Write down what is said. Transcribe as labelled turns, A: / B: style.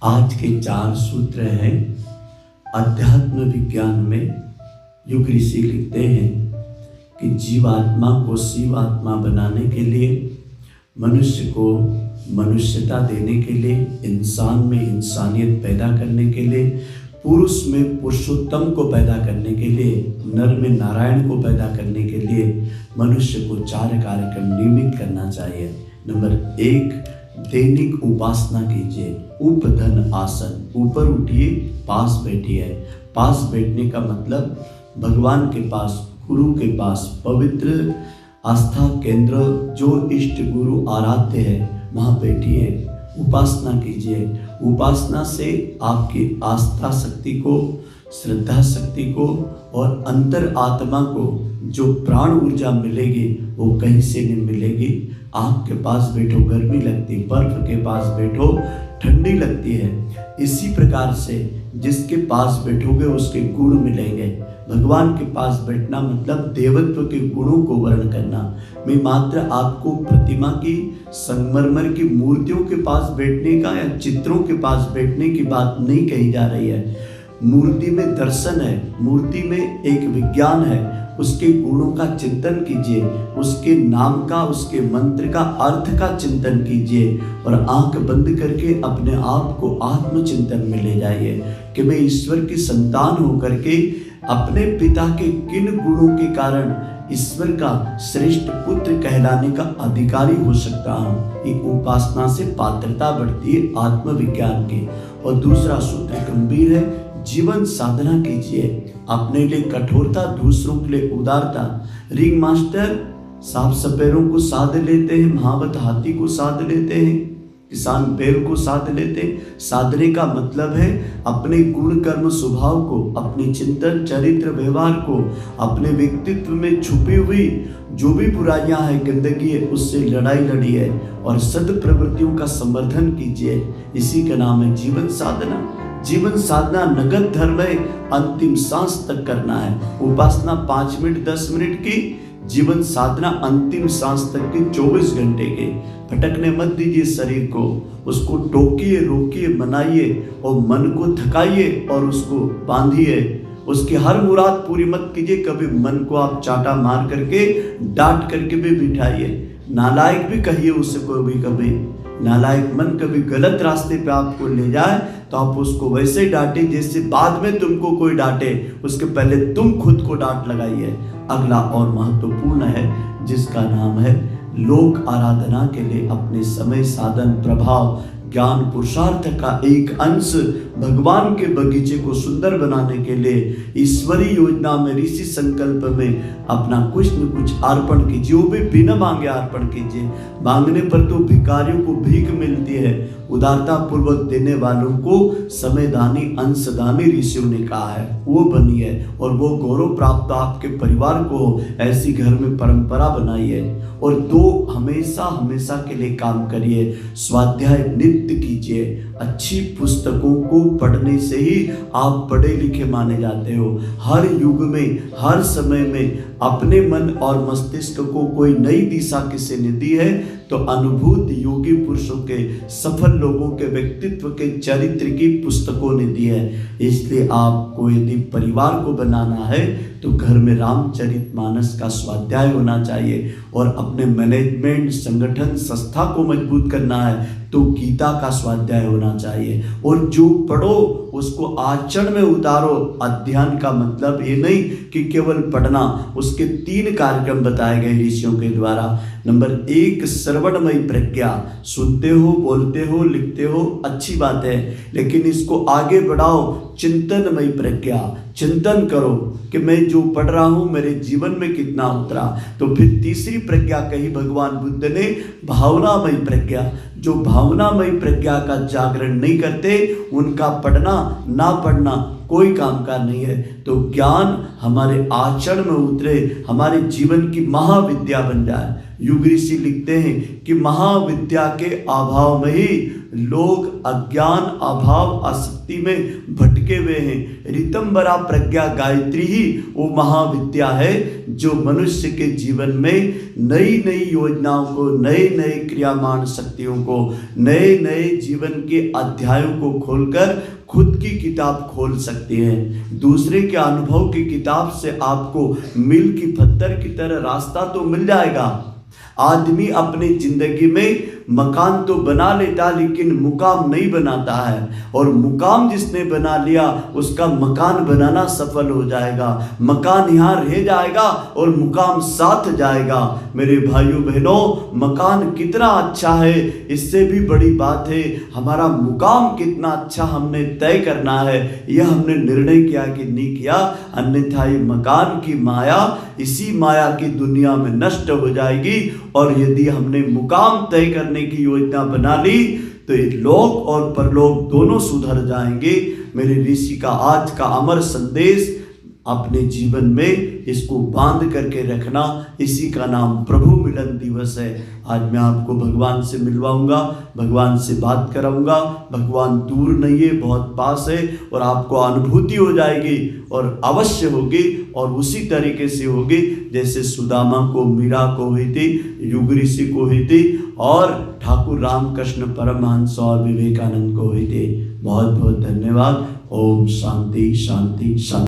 A: आज के 4 सूत्र हैं। अध्यात्म विज्ञान में युग ऋषि लिखते हैं कि जीवात्मा को शिवात्मा बनाने के लिए, मनुष्य को मनुष्यता देने के लिए, इंसान में इंसानियत पैदा करने के लिए, पुरुष में पुरुषोत्तम को पैदा करने के लिए, नर में नारायण को पैदा करने के लिए मनुष्य को 4 कार्यक्रम नियमित करना चाहिए। नंबर 1, दैनिक उपासना कीजिए। उपधन आसन, ऊपर उठिए, पास बैठिए। पास बैठने का मतलब भगवान के पास, गुरु के पास, पवित्र आस्था केंद्र जो इष्ट गुरु आराध्य है वहाँ बैठिए, उपासना कीजिए। उपासना से आपकी आस्था शक्ति को, श्रद्धा शक्ति को और अंतर आत्मा को जो प्राण ऊर्जा मिलेगी वो कहीं से नहीं मिलेगी। आग के पास बैठो गर्मी लगती, बर्फ के पास बैठो ठंडी लगती है। इसी प्रकार से जिसके पास बैठोगे उसके गुण मिलेंगे। भगवान के पास बैठना मतलब देवत्व के गुणों को वर्ण करना। मैं मात्र आपको प्रतिमा की, संगमरमर की मूर्तियों के पास बैठने का या चित्रों के पास बैठने की बात नहीं कही जा रही है। मूर्ति में दर्शन है, मूर्ति में एक विज्ञान है। उसके गुणों का चिंतन कीजिए, उसके नाम का, उसके मंत्र का, अर्थ का चिंतन कीजिए और आंख बंद करके अपने आप को आत्मचिंतन में ले जाइए कि मैं ईश्वर की संतान होकर के अपने पिता के किन गुणों के कारण ईश्वर का श्रेष्ठ पुत्र कहलाने का अधिकारी हो सकता हूँ। ये उपासना से पात्रता बढ़ती है आत्मविज्ञान की। और दूसरा सूत्र गंभीर है, जीवन साधना कीजिए। अपने लिए कठोरता, दूसरों के लिए उदारता। रिंग मास्टर सांप सपेरों को साध लेते हैं, महावत हाथी को साध लेते हैं, किसान बैल को साध लेते हैं। साधने का मतलब है अपने गुण कर्म स्वभाव को, अपनी चिंतन चरित्र व्यवहार को, अपने व्यक्तित्व में छुपी हुई जो भी बुराइयां है, गंदगी है, उससे लड़ाई लड़िए और सद प्रवृत्तियों का समर्थन कीजिए। इसी का नाम है जीवन साधना। जीवन साधना नगद धर्म है, अंतिम सांस तक करना है। उपासना 5 मिनट 10 मिनट की, जीवन साधना अंतिम सांस तक की 24 घंटे के। भटकने मत दीजिए शरीर को, उसको टोकिए, रोकिए, मनाइए और मन को थकाइए और उसको बांधिए। उसकी हर मुराद पूरी मत कीजिए। कभी मन को आप चाटा मार करके, डांट करके भी बिठाइए। नालायक भी कहिए उसे कभी कभी। नालायक मन कभी गलत रास्ते पे आपको ले जाए तो आप उसको वैसे डांटे जैसे बाद में तुमको कोई डांटे, उसके पहले तुम खुद को डांट लगाइए। अगला और महत्वपूर्ण है जिसका नाम है लोक आराधना के लिए अपने समय, साधन, प्रभाव, ज्ञान, पुरुषार्थ का एक अंश भगवान के बगीचे को सुंदर बनाने के लिए ईश्वरीय योजना में, ऋषि संकल्प में अपना कुछ न कुछ अर्पण कीजिए। वो भी बिना मांगे अर्पण कीजिए। मांगने पर तो भिखारियों को भीख मिलती है, उदारता पूर्वक देने वालों को समयदानी, अंशदानी ऋषियों ने कहा है, वो बनिए और वो गौरव प्राप्त आपके परिवार को ऐसी घर में परंपरा बनाइए। और 2, हमेशा हमेशा के लिए काम करिए। स्वाध्याय नित्य कीजिए। अच्छी पुस्तकों को पढ़ने से ही आप पढ़े लिखे माने जाते हो। हर युग में, हर समय में अपने मन और मस्तिष्क को कोई नई दिशा किसी ने दी है तो अनुभूत योगी पुरुषों के, सफल लोगों के व्यक्तित्व के चरित्र की पुस्तकों ने दी है। इसलिए आपको यदि परिवार को बनाना है तो घर में रामचरितमानस का स्वाध्याय होना चाहिए और अपने मैनेजमेंट, संगठन, संस्था को मजबूत करना है तो गीता का स्वाध्याय होना चाहिए। और जो पढ़ो उसको आचरण में उतारो। अध्ययन का मतलब ये नहीं कि केवल पढ़ना, उसके 3 कार्यक्रम बताए गए ऋषियों के द्वारा। नंबर 1, श्रवणमयी प्रज्ञा। सुनते हो, बोलते हो, लिखते हो, अच्छी बात है, लेकिन इसको आगे बढ़ाओ। चिंतनमयी प्रज्ञा, चिंतन करो कि मैं जो पढ़ रहा हूँ मेरे जीवन में कितना उतरा। तो फिर तीसरी प्रज्ञा कही भगवान बुद्ध ने, भावनामयी प्रज्ञा। जो भावनामयी प्रज्ञा का जागरण नहीं करते उनका पढ़ना ना पढ़ना कोई काम का नहीं है। तो ज्ञान हमारे आचरण में उतरे, हमारे जीवन की महाविद्या बन जाए। युग ऋषि लिखते हैं कि महाविद्या के अभाव में ही लोग अज्ञान अभाव आसक्ति में भटके हुए हैं। ऋतंबरा प्रज्ञा गायत्री ही वो महाविद्या है जो मनुष्य के जीवन में नई नई योजनाओं को, नए नए क्रियामान शक्तियों को, नए नए जीवन के अध्यायों को खोलकर खुद की किताब खोल सकती है। दूसरे के अनुभव की किताब से आपको मील की पत्थर की तरह रास्ता तो मिल जाएगा। आदमी अपनी जिंदगी में मकान तो बना लेता लेकिन मुकाम नहीं बनाता है, और मुकाम जिसने बना लिया उसका मकान बनाना सफल हो जाएगा। मकान यहाँ रह जाएगा और मुकाम साथ जाएगा। मेरे भाइयों बहनों, मकान कितना अच्छा है इससे भी बड़ी बात है हमारा मुकाम कितना अच्छा हमने तय करना है। यह हमने निर्णय किया कि नहीं किया, अन्यथा ये मकान की माया इसी माया की दुनिया में नष्ट हो जाएगी। और यदि हमने मुकाम तय करने की योजना बना ली तो ये लोक और परलोक दोनों सुधर जाएंगे। मेरे ऋषि का आज का अमर संदेश अपने जीवन में इसको बांध करके रखना, इसी का नाम प्रभु मिलन दिवस है। आज मैं आपको भगवान से मिलवाऊंगा, भगवान से बात कराऊंगा। भगवान दूर नहीं है, बहुत पास है, और आपको अनुभूति हो जाएगी और अवश्य होगी, और उसी तरीके से होगी जैसे सुदामा को, मीरा को हुई थी, युग ऋषि को हुई थी, और ठाकुर रामकृष्ण परमहंस और विवेकानंद को हुई थी। बहुत बहुत धन्यवाद। ओम शांति शांति शांति।